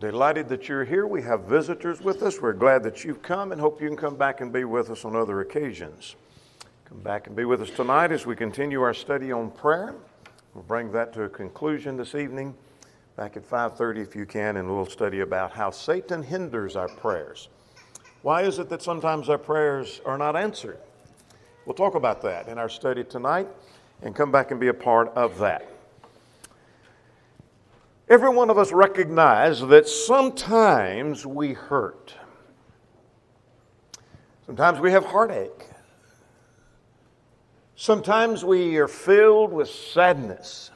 Delighted that you're here. We have visitors with us. We're glad that you've come and hope you can come back and be with us on other occasions. Come back and be with us tonight as we continue our study on prayer. We'll bring that to a conclusion this evening, back at 5:30 if you can, and we'll study about how Satan hinders our prayers. Why is it that sometimes our prayers are not answered? We'll talk about that in our study tonight and come back and be a part of that. Every one of us recognize that sometimes we hurt. Sometimes we have heartache. Sometimes we are filled with sadness.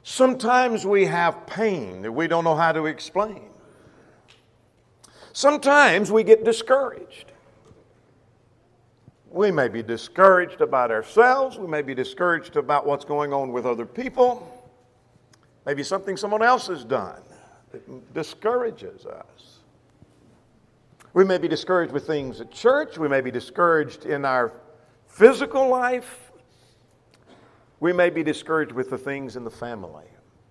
Sometimes we have pain that we don't know how to explain. Sometimes we get discouraged. We may be discouraged about ourselves. We may be discouraged about what's going on with other people. Maybe something someone else has done that discourages us. We may be discouraged with things at church. We may be discouraged in our physical life. We may be discouraged with the things in the family.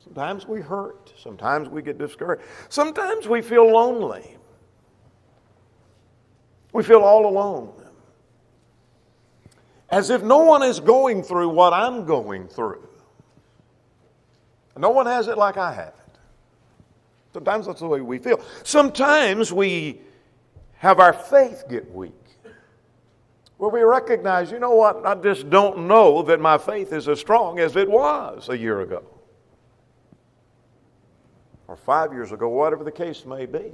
Sometimes we hurt. Sometimes we get discouraged. Sometimes we feel lonely. We feel all alone. As if no one is going through what I'm going through. No one has it like I have it. Sometimes that's the way we feel. Sometimes we have our faith get weak. Where we recognize, you know what, I just don't know that my faith is as strong as it was a year ago. Or 5 years ago, whatever the case may be.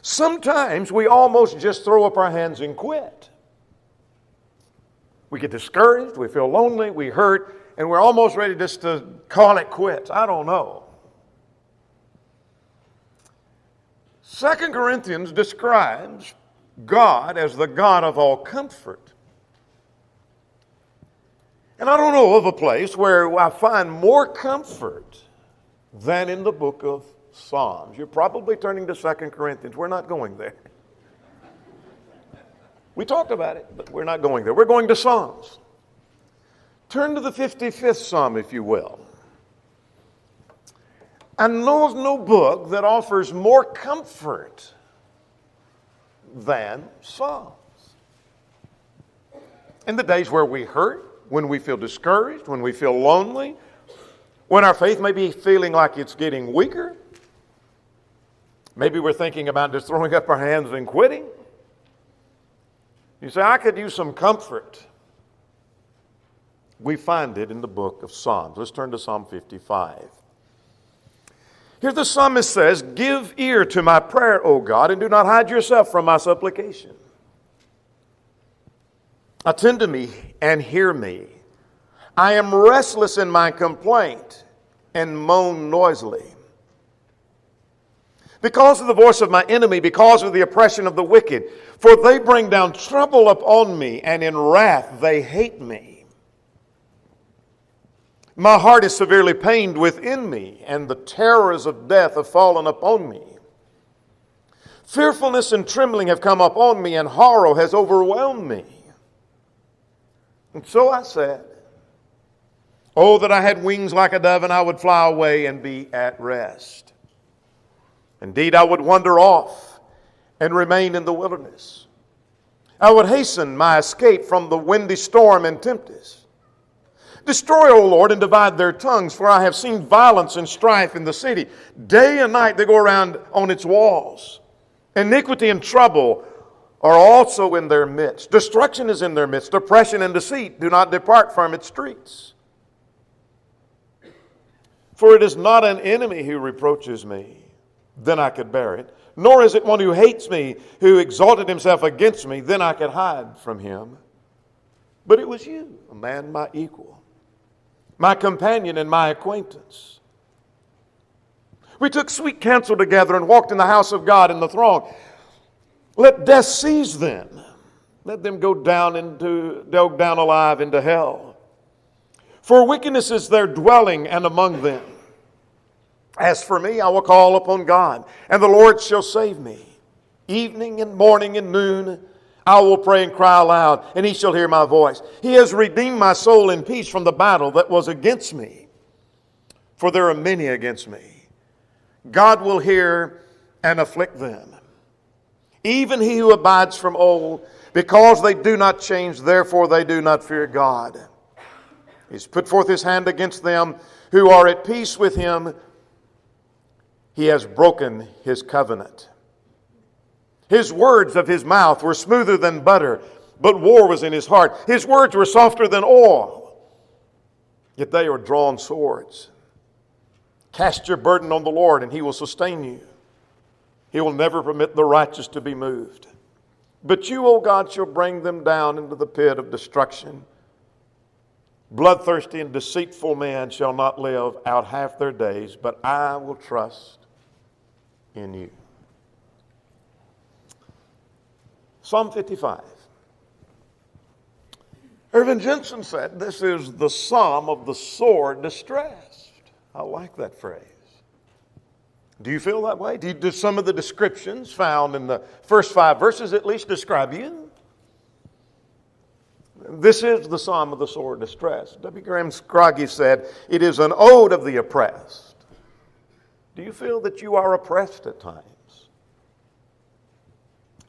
Sometimes we almost just throw up our hands and quit. We get discouraged, we feel lonely, we hurt, and we're almost ready just to call it quits. I don't know. 2 Corinthians describes God as the God of all comfort. And I don't know of a place where I find more comfort than in the book of Psalms. You're probably turning to 2 Corinthians. We're not going there. We talked about it, but we're not going there. We're going to Psalms. Turn to the 55th Psalm, if you will. I know of no book that offers more comfort than Psalms. In the days where we hurt, when we feel discouraged, when we feel lonely, when our faith may be feeling like it's getting weaker, maybe we're thinking about just throwing up our hands and quitting. You say, I could use some comfort. We find it in the book of Psalms. Let's turn to Psalm 55. Here the psalmist says, give ear to my prayer, O God, and do not hide yourself from my supplication. Attend to me and hear me. I am restless in my complaint and moan noisily. Because of the voice of my enemy, because of the oppression of the wicked, for they bring down trouble upon me, and in wrath they hate me. My heart is severely pained within me, and the terrors of death have fallen upon me. Fearfulness and trembling have come upon me, and horror has overwhelmed me. And so I said, oh, that I had wings like a dove, and I would fly away and be at rest. Indeed, I would wander off and remain in the wilderness. I would hasten my escape from the windy storm and tempest. Destroy, O Lord, and divide their tongues, for I have seen violence and strife in the city. Day and night they go around on its walls. Iniquity and trouble are also in their midst. Destruction is in their midst. Oppression and deceit do not depart from its streets. For it is not an enemy who reproaches me, then I could bear it. Nor is it one who hates me, who exalted himself against me, then I could hide from him. But it was you, a man my equal, my companion and my acquaintance. We took sweet counsel together and walked in the house of God in the throng. Let death seize them. Let them go down alive into hell. For wickedness is their dwelling and among them. As for me, I will call upon God, and the Lord shall save me. Evening and morning and noon, I will pray and cry aloud, and he shall hear my voice. He has redeemed my soul in peace from the battle that was against me. for there are many against me. God will hear and afflict them. Even he who abides from old, because they do not change, therefore they do not fear God. He's put forth his hand against them who are at peace with him. He has broken his covenant. His words of his mouth were smoother than butter, but war was in his heart. His words were softer than oil, yet they are drawn swords. Cast your burden on the Lord, and he will sustain you. He will never permit the righteous to be moved. But you, O God, shall bring them down into the pit of destruction. Bloodthirsty and deceitful men shall not live out half their days, but I will trust in you. Psalm 55. Irvin Jensen said, this is the psalm of the sore distressed. I like that phrase. Do you feel that way? Do some of the descriptions found in the first 5 verses at least describe you? This is the psalm of the sore distressed. W. Graham Scroggie said, it is an ode of the oppressed. Do you feel that you are oppressed at times?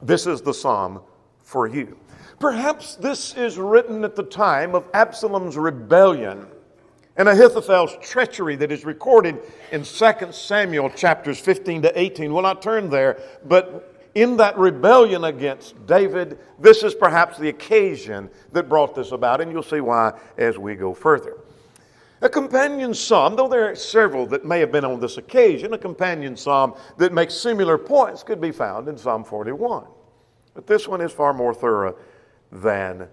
This is the psalm for you. Perhaps this is written at the time of Absalom's rebellion and Ahithophel's treachery that is recorded in 2 Samuel chapters 15 to 18. We'll not turn there, but in that rebellion against David, this is perhaps the occasion that brought this about, and you'll see why as we go further. A companion psalm, though there are several that may have been on this occasion, a companion psalm that makes similar points could be found in Psalm 41. But this one is far more thorough than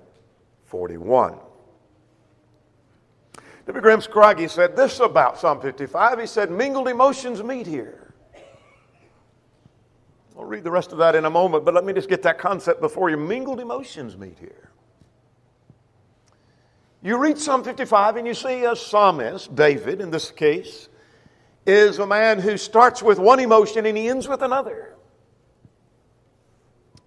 41. W. Graham Scroggie said this about Psalm 55. He said, mingled emotions meet here. I'll read the rest of that in a moment, but let me just get that concept before you. Mingled emotions meet here. You read Psalm 55 and you see a psalmist, David in this case, is a man who starts with one emotion and he ends with another.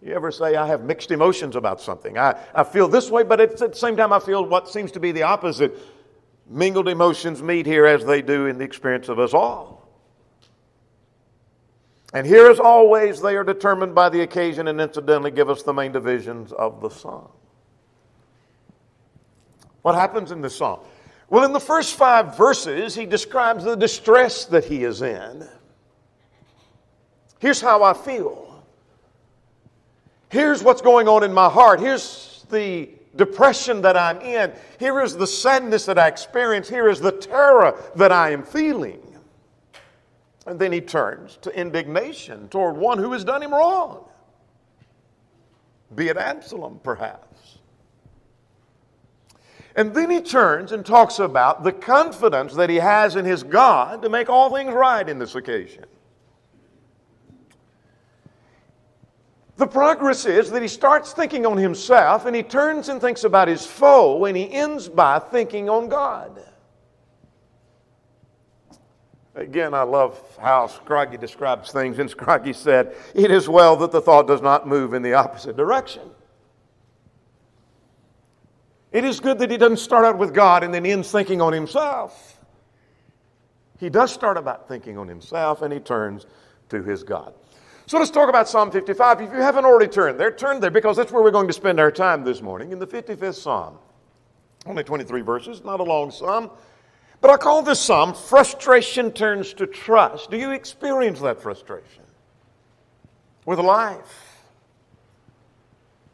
You ever say, I have mixed emotions about something? I feel this way, but at the same time I feel what seems to be the opposite. Mingled emotions meet here as they do in the experience of us all. And here as always, they are determined by the occasion and incidentally give us the main divisions of the psalm. What happens in this psalm? Well, in the first 5 verses, he describes the distress that he is in. Here's how I feel. Here's what's going on in my heart. Here's the depression that I'm in. Here is the sadness that I experience. Here is the terror that I am feeling. And then he turns to indignation toward one who has done him wrong. Be it Absalom, perhaps. And then he turns and talks about the confidence that he has in his God to make all things right in this occasion. The progress is that he starts thinking on himself and he turns and thinks about his foe and he ends by thinking on God. Again, I love how Scroggie describes things, and Scroggie said, it is well that the thought does not move in the opposite direction. It is good that he doesn't start out with God and then ends thinking on himself. He does start about thinking on himself and he turns to his God. So let's talk about Psalm 55. If you haven't already turned there because that's where we're going to spend our time this morning, in the 55th Psalm. Only 23 verses, not a long psalm. But I call this psalm, Frustration Turns to Trust. Do you experience that frustration? With life,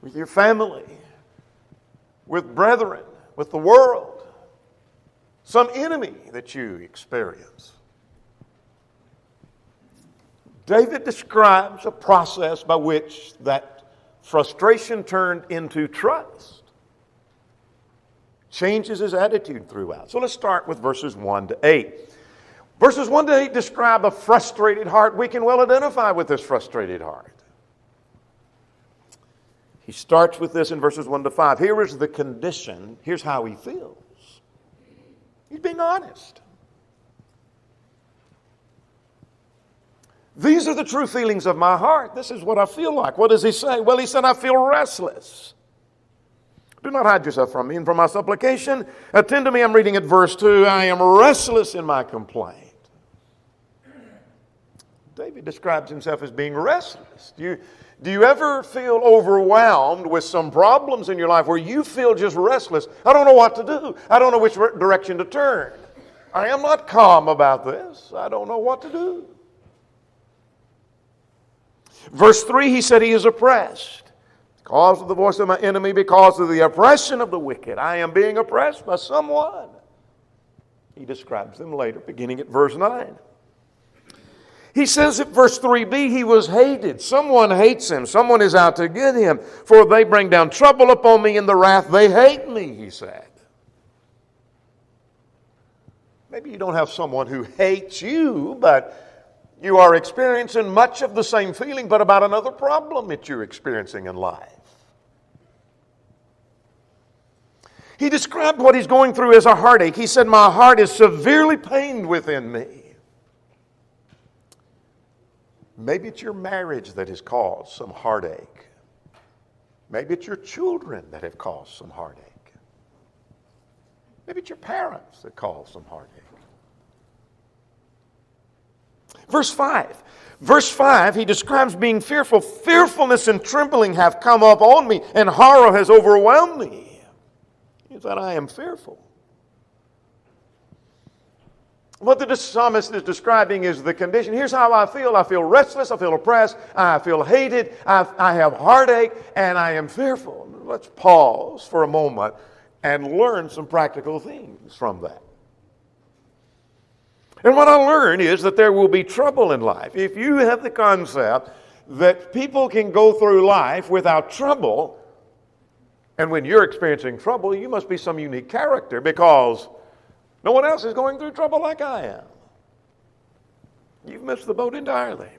with your family, with brethren, with the world, some enemy that you experience. David describes a process by which that frustration turned into trust. Changes his attitude throughout. So let's start with verses 1 to 8. Verses 1 to 8 describe a frustrated heart. We can well identify with this frustrated heart. He starts with this in verses 1 to 5. Here is the condition. Here's how he feels. He's being honest. These are the true feelings of my heart. This is what I feel like. What does he say? Well, he said, I feel restless. Do not hide yourself from me and from my supplication. Attend to me. I'm reading at verse 2. I am restless in my complaint. David describes himself as being restless. Do you ever feel overwhelmed with some problems in your life where you feel just restless? I don't know what to do. I don't know which direction to turn. I am not calm about this. I don't know what to do. Verse 3, he said he is oppressed. Because of the voice of my enemy, because of the oppression of the wicked. I am being oppressed by someone. He describes them later, beginning at verse 9. He says at verse 3b, he was hated. Someone hates him. Someone is out to get him. For they bring down trouble upon me in the wrath. They hate me, he said. Maybe you don't have someone who hates you, but you are experiencing much of the same feeling, but about another problem that you're experiencing in life. He described what he's going through as a heartache. He said, my heart is severely pained within me. Maybe it's your marriage that has caused some heartache. Maybe it's your children that have caused some heartache. Maybe it's your parents that caused some heartache. Verse 5. Verse 5, he describes being fearful. Fearfulness and trembling have come up on me, and horror has overwhelmed me. He said, I am fearful. What the psalmist is describing is the condition. Here's how I feel. I feel restless. I feel oppressed. I feel hated. I have heartache, and I am fearful. Let's pause for a moment and learn some practical things from that. And what I learned is that there will be trouble in life. If you have the concept that people can go through life without trouble, and when you're experiencing trouble, you must be some unique character because no one else is going through trouble like I am. You've missed the boat entirely.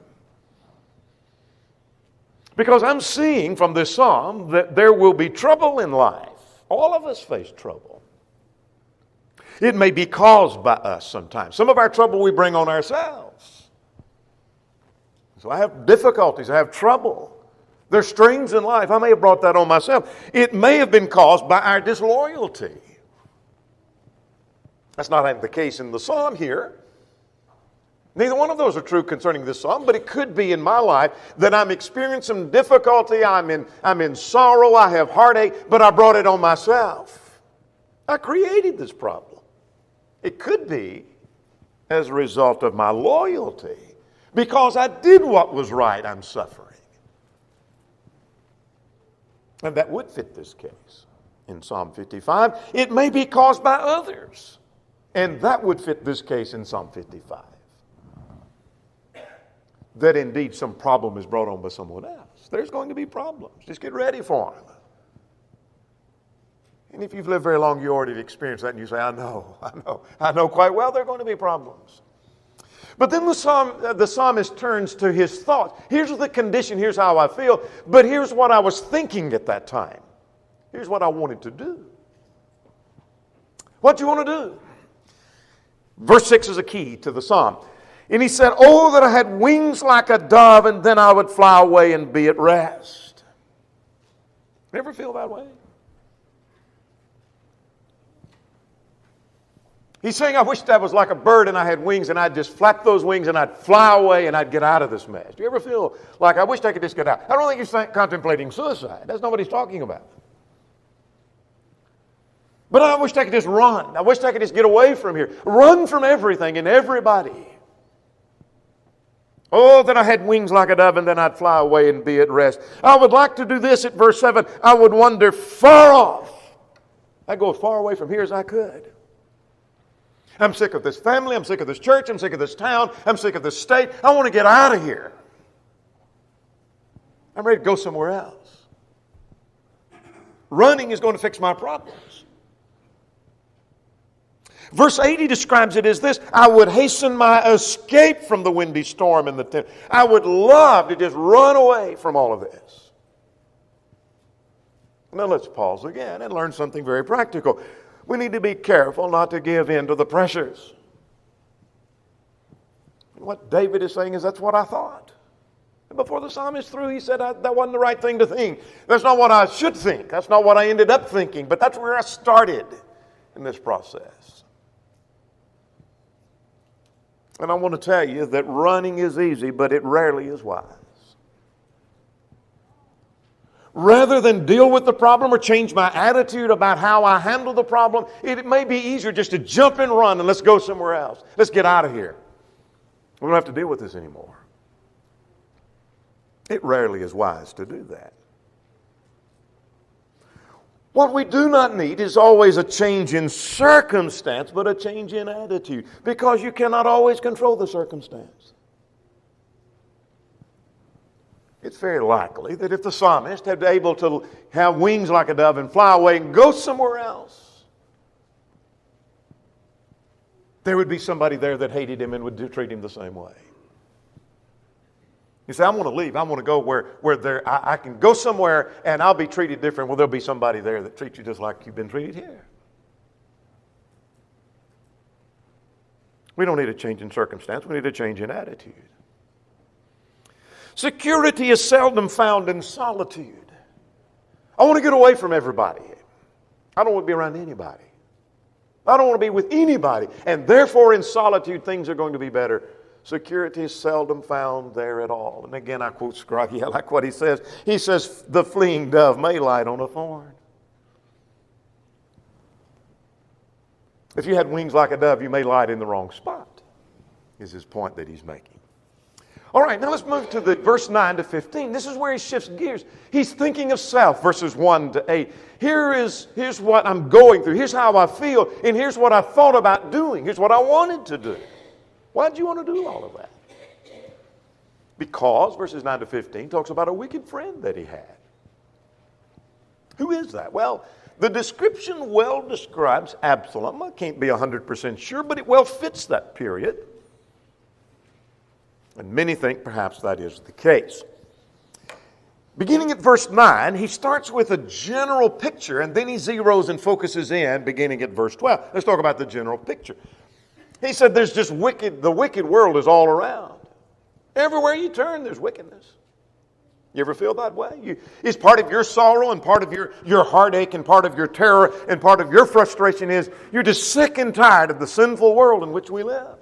Because I'm seeing from this psalm that there will be trouble in life. All of us face trouble. It may be caused by us sometimes. Some of our trouble we bring on ourselves. So I have difficulties. I have trouble. There's strains in life. I may have brought that on myself. It may have been caused by our disloyalty. That's not the case in the psalm here. Neither one of those are true concerning this psalm, but it could be in my life that I'm experiencing difficulty, I'm in sorrow, I have heartache, but I brought it on myself. I created this problem. It could be as a result of my loyalty. Because I did what was right, I'm suffering. And that would fit this case in Psalm 55. It may be caused by others. And that would fit this case in Psalm 55. That indeed some problem is brought on by someone else. There's going to be problems. Just get ready for them. And if you've lived very long, you already experienced that and you say, I know quite well there are going to be problems. But then the psalmist turns to his thoughts. Here's the condition, here's how I feel, but here's what I was thinking at that time. Here's what I wanted to do. What do you want to do? Verse 6 is a key to the psalm. And he said, oh, that I had wings like a dove, and then I would fly away and be at rest. Ever feel that way? He's saying, I wish I was like a bird and I had wings and I'd just flap those wings and I'd fly away and I'd get out of this mess. Do you ever feel like, I wish I could just get out? I don't think he's contemplating suicide. That's not what he's talking about. But I wish I could just run. I wish I could just get away from here. Run from everything and everybody. Oh, that I had wings like a dove and then I'd fly away and be at rest. I would like to do this at verse 7. I would wander far off. I'd go as far away from here as I could. I'm sick of this family. I'm sick of this church. I'm sick of this town. I'm sick of this state. I want to get out of here. I'm ready to go somewhere else. Running is going to fix my problems. Verse 80 describes it as this. I would hasten my escape from the windy storm and the tempest. I would love to just run away from all of this. Now let's pause again and learn something very practical. We need to be careful not to give in to the pressures. What David is saying is that's what I thought. Before the psalmist threw, he said, that wasn't the right thing to think. That's not what I should think. That's not what I ended up thinking. But that's where I started in this process. And I want to tell you that running is easy, but it rarely is wise. Rather than deal with the problem or change my attitude about how I handle the problem, it may be easier just to jump and run and let's go somewhere else. Let's get out of here. We don't have to deal with this anymore. It rarely is wise to do that. What we do not need is always a change in circumstance, but a change in attitude, because you cannot always control the circumstance. It's very likely that if the psalmist had been able to have wings like a dove and fly away and go somewhere else, there would be somebody there that hated him and would treat him the same way. You say, I want to leave. I want to go where I can go somewhere and I'll be treated different. Well, there'll be somebody there that treats you just like you've been treated here. We don't need a change in circumstance. We need a change in attitude. Security is seldom found in solitude. I want to get away from everybody. I don't want to be around anybody. I don't want to be with anybody. And therefore, in solitude, things are going to be better. Security is seldom found there at all. And again, I quote Scroggie. I like what he says. He says, the fleeing dove may light on a thorn. If you had wings like a dove, you may light in the wrong spot, is his point that he's making. All right, now let's move to the verse 9 to 15. This is where he shifts gears. He's thinking of self, verses 1 to 8. Here's what I'm going through. Here's how I feel. And here's what I thought about doing. Here's what I wanted to do. Why did you want to do all of that? Because, verses 9 to 15, talks about a wicked friend that he had. Who is that? Well, the description well describes Absalom. I can't be 100% sure, but it well fits that period. And many think perhaps that is the case. Beginning at verse 9, he starts with a general picture, and then he zeroes and focuses in, beginning at verse 12. Let's talk about the general picture. He said there's just the wicked world is all around. Everywhere you turn, there's wickedness. You ever feel that way? It's part of your sorrow and part of your heartache and part of your terror and part of your frustration is you're just sick and tired of the sinful world in which we live.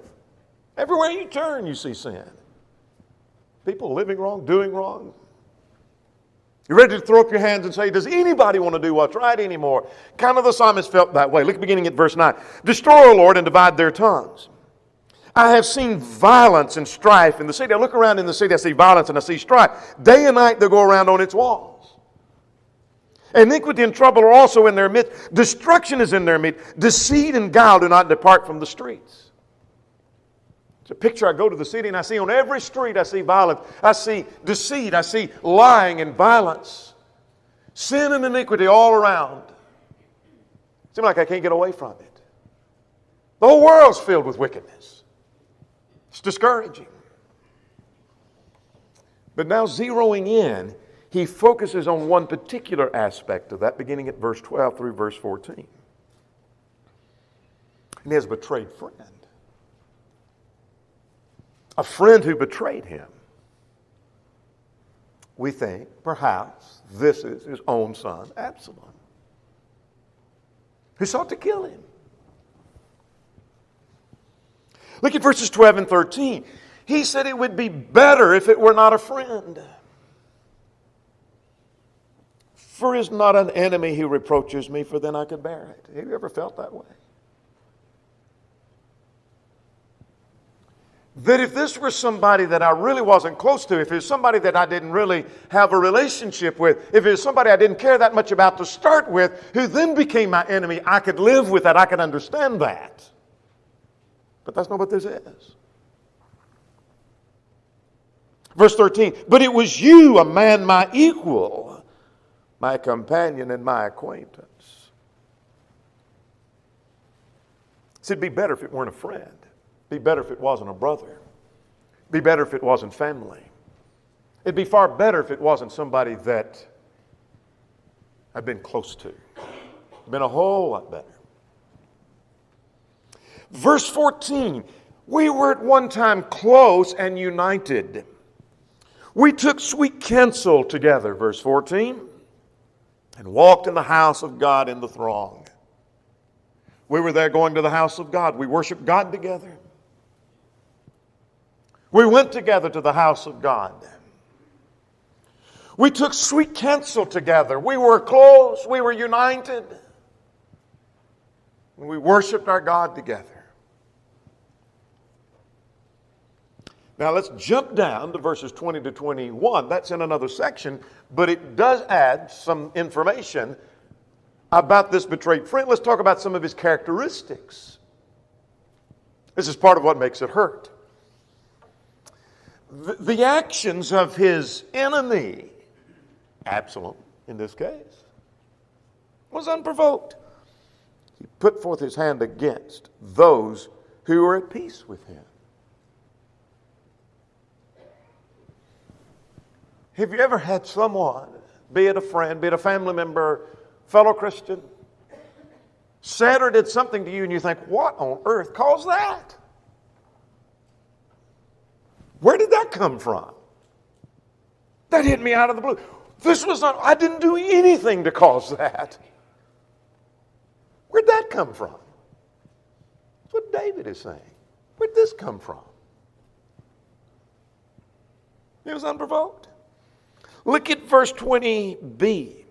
Everywhere you turn, you see sin. People living wrong, doing wrong. You're ready to throw up your hands and say, does anybody want to do what's right anymore? Kind of the psalmist felt that way. Look beginning at verse 9. Destroy, O Lord, and divide their tongues. I have seen violence and strife in the city. I look around in the city, I see violence and I see strife. Day and night they go around on its walls. Iniquity and trouble are also in their midst. Destruction is in their midst. Deceit and guile do not depart from the streets. It's a picture. I go to the city and I see on every street, I see violence. I see deceit. I see lying and violence. Sin and iniquity all around. It seems like I can't get away from it. The whole world's filled with wickedness. It's discouraging. But now zeroing in, he focuses on one particular aspect of that, beginning at verse 12 through verse 14. And he has a betrayed friend. A friend who betrayed him. We think, perhaps, this is his own son, Absalom, who sought to kill him. Look at verses 12 and 13. He said it would be better if it were not a friend. For is not an enemy who reproaches me, for then I could bear it. Have you ever felt that way? That if this were somebody that I really wasn't close to, if it was somebody that I didn't really have a relationship with, if it was somebody I didn't care that much about to start with, who then became my enemy, I could live with that, I could understand that. But that's not what this is. Verse 13, but it was you, a man my equal, my companion and my acquaintance. So it'd be better if it weren't a friend. It'd be better if it wasn't a brother. It'd be better if it wasn't family. It'd be far better if it wasn't somebody that I've been close to. It'd been a whole lot better. Verse 14, we were at one time close and united. We took sweet counsel together, verse 14, and walked in the house of God in the throng. We were there going to the house of God. We worshiped God together. We went together to the house of God. We took sweet counsel together. We were close. We were united. And we worshiped our God together. Now let's jump down to verses 20 to 21. That's in another section, but it does add some information about this betrayed friend. Let's talk about some of his characteristics. This is part of what makes it hurt. The actions of his enemy, Absalom in this case, was unprovoked. He put forth his hand against those who were at peace with him. Have you ever had someone, be it a friend, be it a family member, fellow Christian, said or did something to you and you think, what on earth caused that? Where did that come from? That hit me out of the blue. I didn't do anything to cause that. Where'd that come from? That's what David is saying. Where'd this come from? It was unprovoked. Look at verse 20b.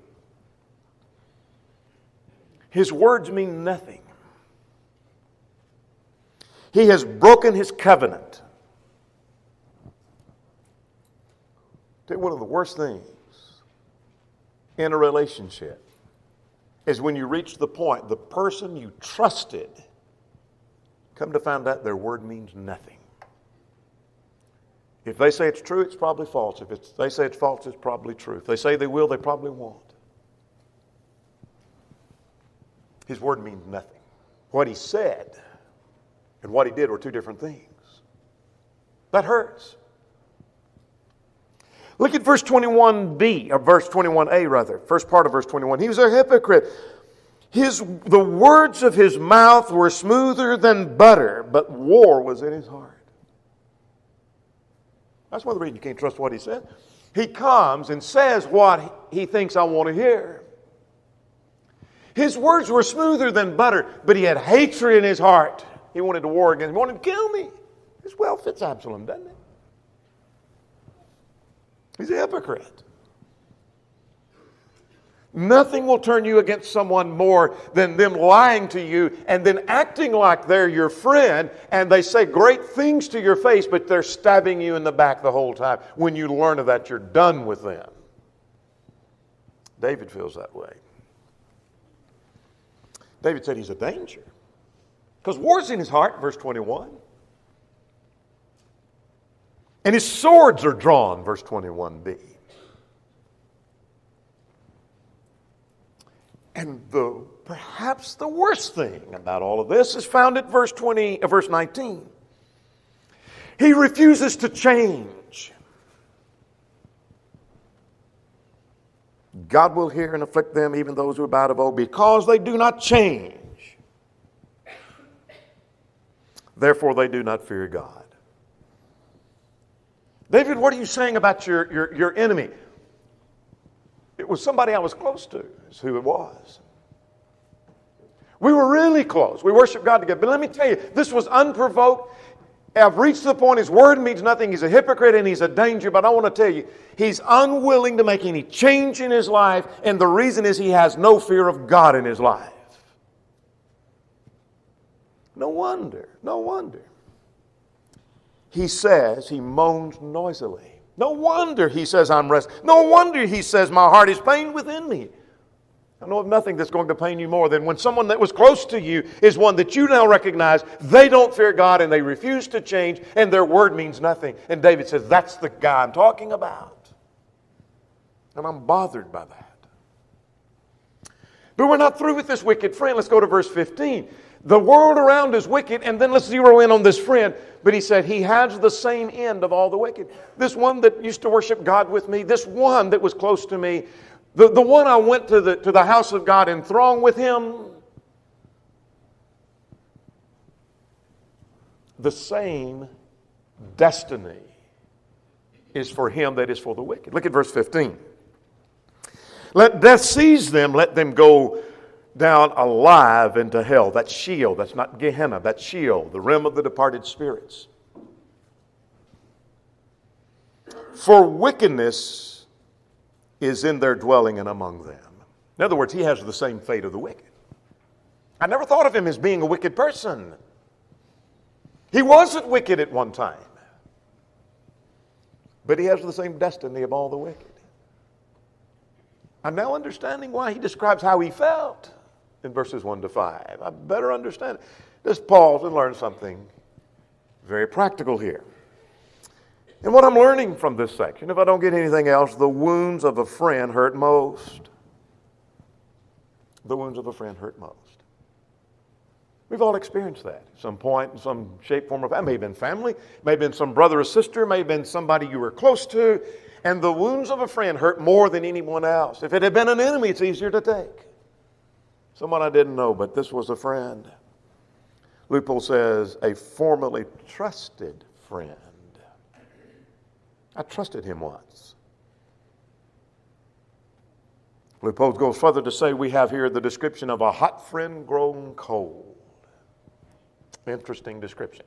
His words mean nothing. He has broken his covenant. Tell you, one of the worst things in a relationship is when you reach the point the person you trusted, come to find out their word means nothing. If they say it's true, it's probably false. If they say it's false, it's probably true. If they say they will, they probably won't. His word means nothing. What he said and what he did were two different things. That hurts. Look at verse 21b, or verse 21a rather, first part of verse 21. He was a hypocrite. The words of his mouth were smoother than butter, but war was in his heart. That's one of the reasons you can't trust what he said. He comes and says what he thinks I want to hear. His words were smoother than butter, but he had hatred in his heart. He wanted to war against me. He wanted to kill me. This well fits Absalom, doesn't it? He's a hypocrite. Nothing will turn you against someone more than them lying to you and then acting like they're your friend, and they say great things to your face, but they're stabbing you in the back the whole time. When you learn of that, you're done with them. David feels that way. David said he's a danger. Because war's in his heart, verse 21. And his swords are drawn, verse 21b. And perhaps the worst thing about all of this is found at verse 19. He refuses to change. God will hear and afflict them, even those who are bowed of old, because they do not change. Therefore they do not fear God. David, what are you saying about your enemy? It was somebody I was close to, is who it was. We were really close. We worshiped God together. But let me tell you, this was unprovoked. I've reached the point his word means nothing. He's a hypocrite and he's a danger. But I want to tell you, he's unwilling to make any change in his life. And the reason is he has no fear of God in his life. No wonder. He says he moans noisily. No wonder he says I'm restless. No wonder he says my heart is pained within me. I know of nothing that's going to pain you more than when someone that was close to you is one that you now recognize they don't fear God and they refuse to change and their word means nothing. And David says, that's the guy I'm talking about. And I'm bothered by that. But we're not through with this wicked friend. Let's go to verse 15. The world around is wicked, and then let's zero in on this friend. But he said, he has the same end of all the wicked. This one that used to worship God with me, this one that was close to me, the one I went to the house of God and thronged with him, the same destiny is for him that is for the wicked. Look at verse 15. Let death seize them, let them go down alive into hell. That's Sheol, that's not Gehenna, that's Sheol, the realm of the departed spirits. For wickedness is in their dwelling and among them. In other words, he has the same fate of the wicked. I never thought of him as being a wicked person. He wasn't wicked at one time. But he has the same destiny of all the wicked. I'm now understanding why he describes how he felt in verses 1 to 5. I better understand it. Just pause and learn something very practical here. And what I'm learning from this section, if I don't get anything else, the wounds of a friend hurt most. The wounds of a friend hurt most. We've all experienced that at some point, in some shape, form, or fashion. It may have been family, may have been some brother or sister, may have been somebody you were close to, and the wounds of a friend hurt more than anyone else. If it had been an enemy, it's easier to take. Someone I didn't know, but this was a friend. Loophole says, a formerly trusted friend. I trusted him once. Loophole goes further to say we have here the description of a hot friend grown cold. Interesting description.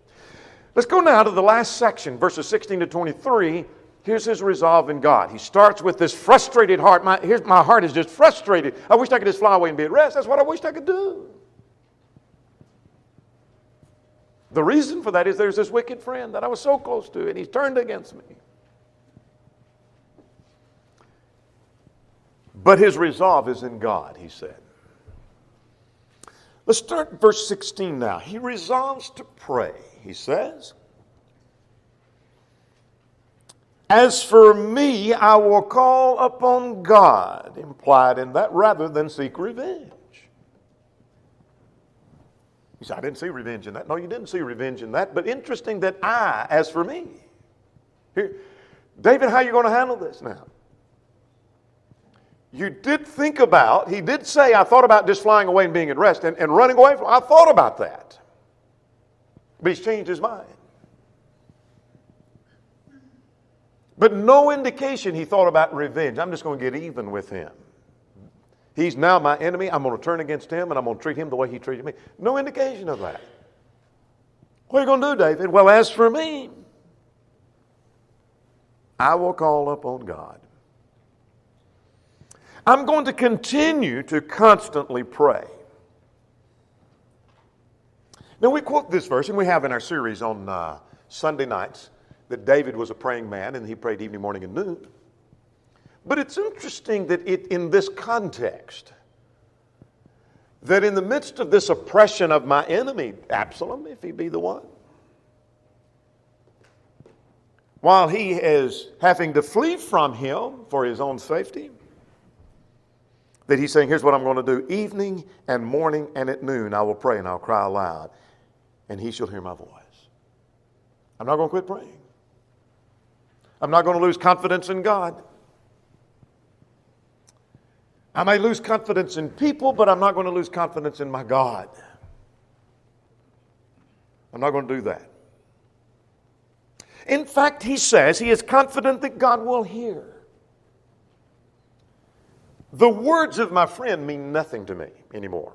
Let's go now to the last section, verses 16 to 23. Here's his resolve in God. He starts with this frustrated heart. My heart is just frustrated. I wish I could just fly away and be at rest. That's what I wished I could do. The reason for that is there's this wicked friend that I was so close to, and he's turned against me. But his resolve is in God, he said. Let's start verse 16 now. He resolves to pray, he says. As for me, I will call upon God, implied in that, rather than seek revenge. He said, I didn't see revenge in that. No, you didn't see revenge in that. But interesting that as for me. Here, David, how are you going to handle this now? You did think about, he did say, I thought about just flying away and being at rest and running away from, I thought about that. But he's changed his mind. But no indication he thought about revenge. I'm just going to get even with him. He's now my enemy. I'm going to turn against him and I'm going to treat him the way he treated me. No indication of that. What are you going to do, David? Well, as for me, I will call upon God. I'm going to continue to constantly pray. Now, we quote this verse, and we have in our series on Sunday nights, that David was a praying man, and he prayed evening, morning, and noon. But it's interesting that in this context, that in the midst of this oppression of my enemy, Absalom, if he be the one, while he is having to flee from him for his own safety, that he's saying, here's what I'm going to do. Evening and morning and at noon I will pray and I'll cry aloud, and he shall hear my voice. I'm not going to quit praying. I'm not going to lose confidence in God. I may lose confidence in people, but I'm not going to lose confidence in my God. I'm not going to do that. In fact, he says he is confident that God will hear. The words of my friend mean nothing to me anymore.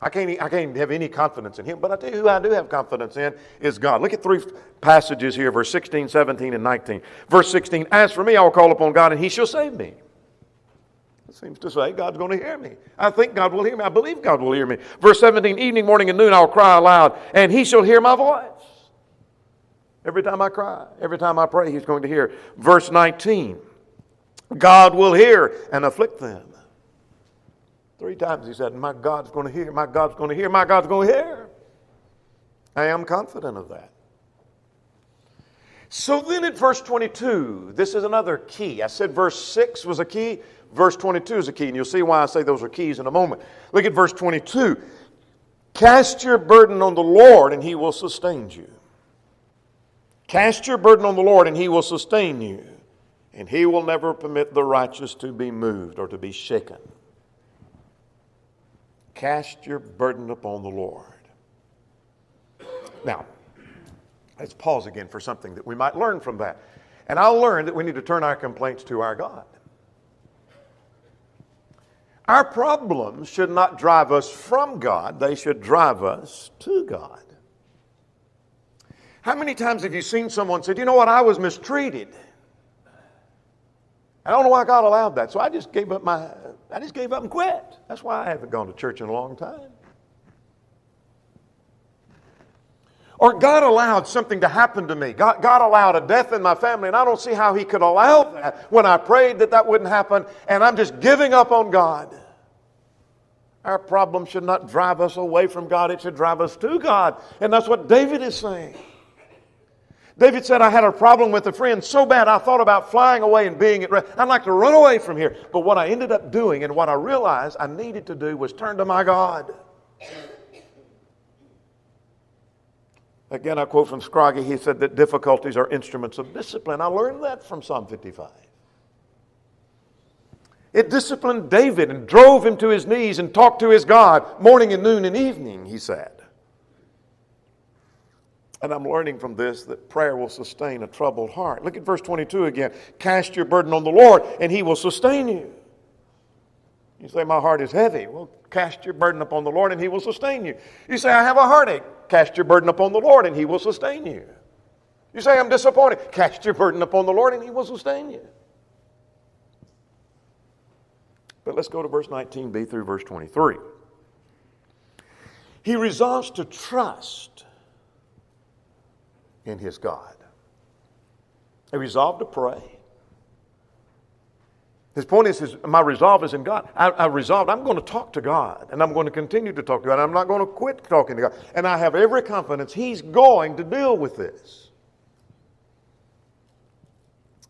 I can't have any confidence in him, but I tell you who I do have confidence in is God. Look at three passages here, verse 16, 17, and 19. Verse 16, as for me, I will call upon God, and he shall save me. It seems to say God's going to hear me. I think God will hear me. I believe God will hear me. Verse 17, evening, morning, and noon, I will cry aloud, and he shall hear my voice. Every time I cry, every time I pray, he's going to hear. Verse 19, God will hear and afflict them. 3 times he said, my God's going to hear, my God's going to hear, my God's going to hear. I am confident of that. So then at verse 22, this is another key. I said verse 6 was a key. Verse 22 is a key, and you'll see why I say those are keys in a moment. Look at verse 22. Cast your burden on the Lord, and he will sustain you. Cast your burden on the Lord, and he will sustain you. And he will never permit the righteous to be moved or to be shaken. Cast your burden upon the Lord. Now, let's pause again for something that we might learn from that. And I learned that we need to turn our complaints to our God. Our problems should not drive us from God. They should drive us to God. How many times have you seen someone say, you know what, I was mistreated. I don't know why God allowed that. So I just gave up and quit. That's why I haven't gone to church in a long time. Or God allowed something to happen to me. God allowed a death in my family, and I don't see how He could allow that when I prayed that wouldn't happen, and I'm just giving up on God. Our problem should not drive us away from God. It should drive us to God. And that's what David is saying. David said, I had a problem with a friend so bad I thought about flying away and being at rest. I'd like to run away from here. But what I ended up doing and what I realized I needed to do was turn to my God. Again, I quote from Scroggie. He said that difficulties are instruments of discipline. I learned that from Psalm 55. It disciplined David and drove him to his knees and talked to his God morning and noon and evening, he said. And I'm learning from this that prayer will sustain a troubled heart. Look at verse 22 again. Cast your burden on the Lord, and He will sustain you. You say, my heart is heavy. Well, cast your burden upon the Lord, and He will sustain you. You say, I have a heartache. Cast your burden upon the Lord, and He will sustain you. You say, I'm disappointed. Cast your burden upon the Lord, and He will sustain you. But let's go to verse 19b through verse 23. He resolves to trust in his God. He resolved to pray. His point is, my resolve is in God. I resolved, I'm going to talk to God, and I'm going to continue to talk to God. I'm not going to quit talking to God. And I have every confidence He's going to deal with this.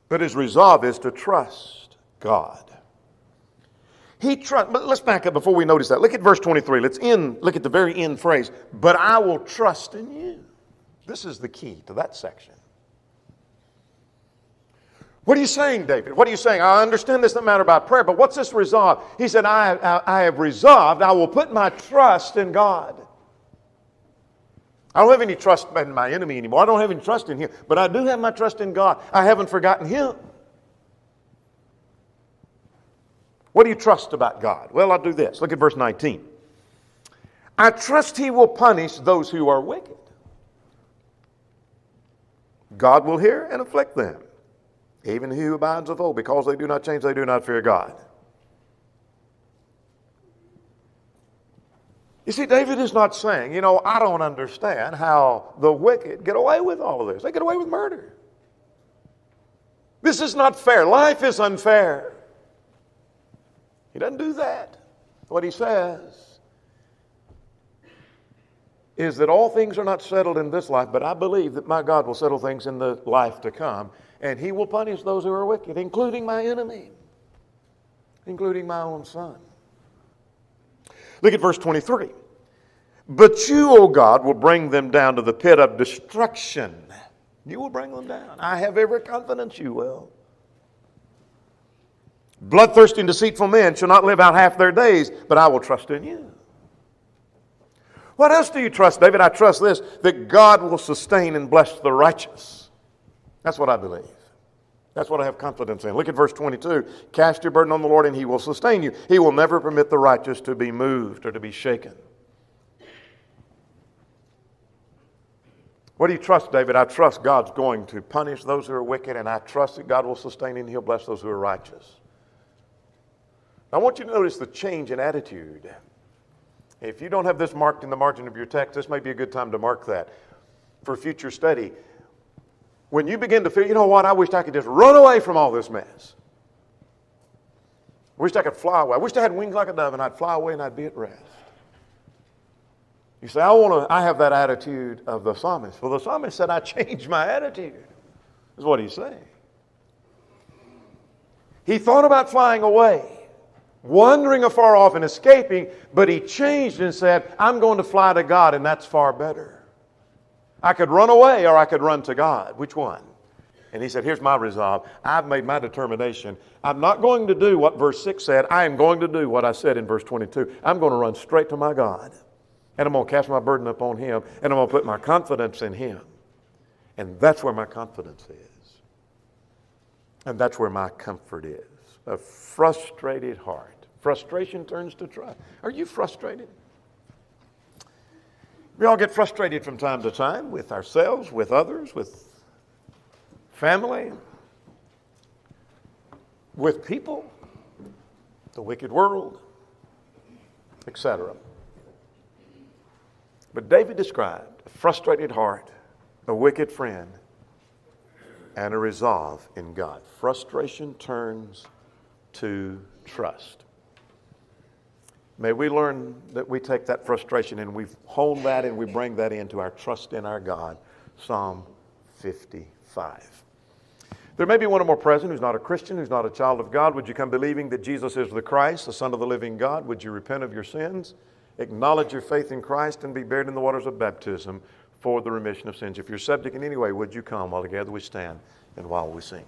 But his resolve is to trust God. But let's back up before we notice that. Look at verse 23. Look at the very end phrase. But I will trust in you. This is the key to that section. What are you saying, David? What are you saying? I understand this doesn't matter about prayer, but what's this resolve? He said, I have resolved, I will put my trust in God. I don't have any trust in my enemy anymore. I don't have any trust in him, but I do have my trust in God. I haven't forgotten Him. What do you trust about God? Well, I'll do this. Look at verse 19. I trust He will punish those who are wicked. God will hear and afflict them, even he who abides of old, because they do not change, they do not fear God. You see, David is not saying, I don't understand how the wicked get away with all of this. They get away with murder. This is not fair. Life is unfair. He doesn't do that. What he says is that all things are not settled in this life, but I believe that my God will settle things in the life to come, and He will punish those who are wicked, including my enemy, including my own son. Look at verse 23. But you, O God, will bring them down to the pit of destruction. You will bring them down. I have every confidence you will. Bloodthirsty and deceitful men shall not live out half their days, but I will trust in you. What else do you trust, David? I trust this, that God will sustain and bless the righteous. That's what I believe. That's what I have confidence in. Look at verse 22. Cast your burden on the Lord, and He will sustain you. He will never permit the righteous to be moved or to be shaken. What do you trust, David? I trust God's going to punish those who are wicked, and I trust that God will sustain and He'll bless those who are righteous. I want you to notice the change in attitude. If you don't have this marked in the margin of your text, this may be a good time to mark that for future study. When you begin to feel, you know what, I wish I could just run away from all this mess. I wish I could fly away. I wish I had wings like a dove and I'd fly away and I'd be at rest. You say, I have that attitude of the psalmist. Well, the psalmist said, I changed my attitude. Is what he's saying. He thought about flying away, wandering afar off and escaping, but he changed and said, I'm going to fly to God, and that's far better. I could run away or I could run to God. Which one? And he said, here's my resolve. I've made my determination. I'm not going to do what verse 6 said. I am going to do what I said in verse 22. I'm going to run straight to my God. And I'm going to cast my burden upon Him. And I'm going to put my confidence in Him. And that's where my confidence is. And that's where my comfort is. A frustrated heart. Frustration turns to trust. Are you frustrated? We all get frustrated from time to time with ourselves, with others, with family, with people, the wicked world, etc. But David described a frustrated heart, a wicked friend, and a resolve in God. Frustration turns to trust. May we learn that we take that frustration and we hold that and we bring that into our trust in our God. Psalm 55. There may be one or more present who's not a Christian, who's not a child of God. Would you come believing that Jesus is the Christ, the Son of the living God? Would you repent of your sins, acknowledge your faith in Christ, and be buried in the waters of baptism for the remission of sins? If you're subject in any way, would you come while together we stand and while we sing?